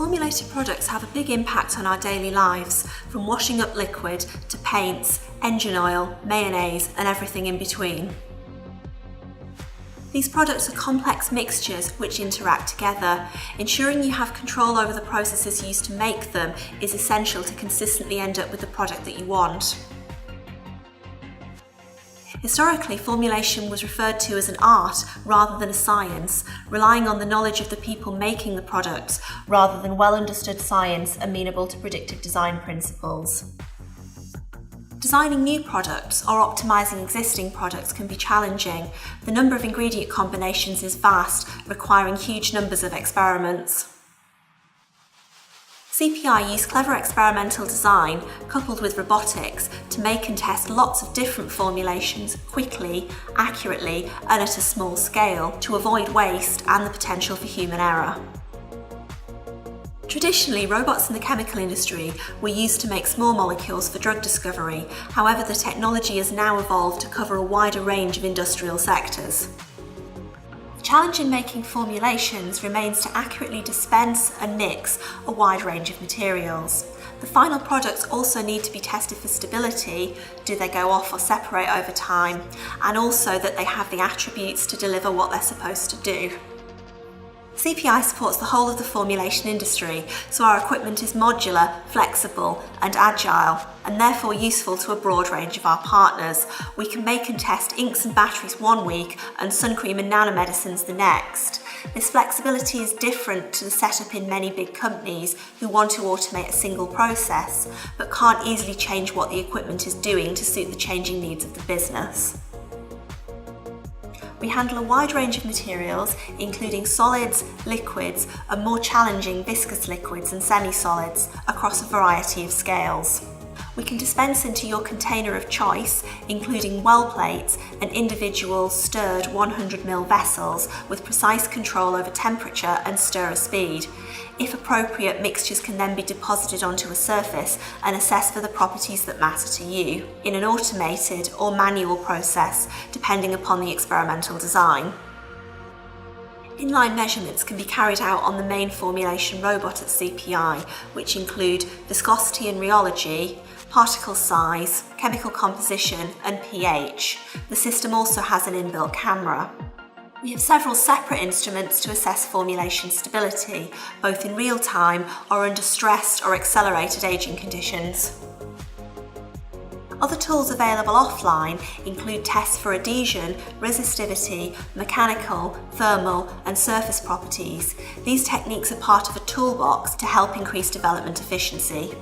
Formulated products have a big impact on our daily lives, from washing up liquid to paints, engine oil, mayonnaise, and everything in between. These products are complex mixtures which interact together. Ensuring you have control over the processes used to make them is essential to consistently end up with the product that you want. Historically, formulation was referred to as an art rather than a science, relying on the knowledge of the people making the products rather than well-understood science amenable to predictive design principles. Designing new products or optimizing existing products can be challenging. The number of ingredient combinations is vast, requiring huge numbers of experiments. CPI use clever experimental design, coupled with robotics, to make and test lots of different formulations quickly, accurately, and at a small scale to avoid waste and the potential for human error. Traditionally, robots in the chemical industry were used to make small molecules for drug discovery. However, the technology has now evolved to cover a wider range of industrial sectors. The challenge in making formulations remains to accurately dispense and mix a wide range of materials. The final products also need to be tested for stability, do they go off or separate over time, and also that they have the attributes to deliver what they're supposed to do. CPI supports the whole of the formulation industry, so our equipment is modular, flexible and agile, and therefore useful to a broad range of our partners. We can make and test inks and batteries one week and sun cream and nanomedicines the next. This flexibility is different to the setup in many big companies who want to automate a single process, but can't easily change what the equipment is doing to suit the changing needs of the business. We handle a wide range of materials, including solids, liquids, and more challenging viscous liquids and semi-solids across a variety of scales. We can dispense into your container of choice, including well plates and individual stirred 100ml vessels with precise control over temperature and stirrer speed. If appropriate, mixtures can then be deposited onto a surface and assessed for the properties that matter to you in an automated or manual process, depending upon the experimental design. Inline measurements can be carried out on the main formulation robot at CPI, which include viscosity and rheology, particle size, chemical composition, and pH. The system also has an inbuilt camera. We have several separate instruments to assess formulation stability, both in real time or under stressed or accelerated aging conditions. Other tools available offline include tests for adhesion, resistivity, mechanical, thermal, and surface properties. These techniques are part of a toolbox to help increase development efficiency.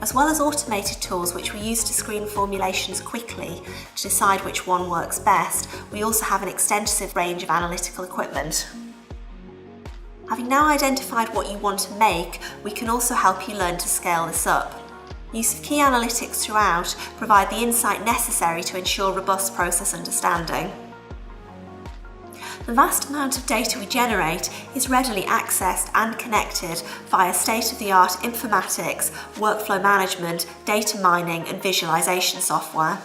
As well as automated tools which we use to screen formulations quickly to decide which one works best, we also have an extensive range of analytical equipment. Having now identified what you want to make, we can also help you learn to scale this up. Use of key analytics throughout provide the insight necessary to ensure robust process understanding. The vast amount of data we generate is readily accessed and connected via state-of-the-art informatics, workflow management, data mining and visualization software.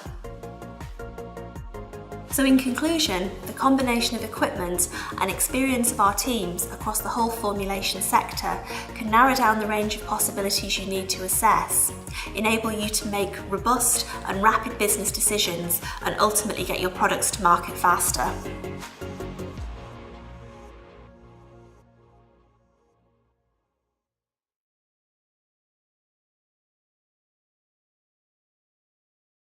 So in conclusion, the combination of equipment and experience of our teams across the whole formulation sector can narrow down the range of possibilities you need to assess, enable you to make robust and rapid business decisions, and ultimately get your products to market faster.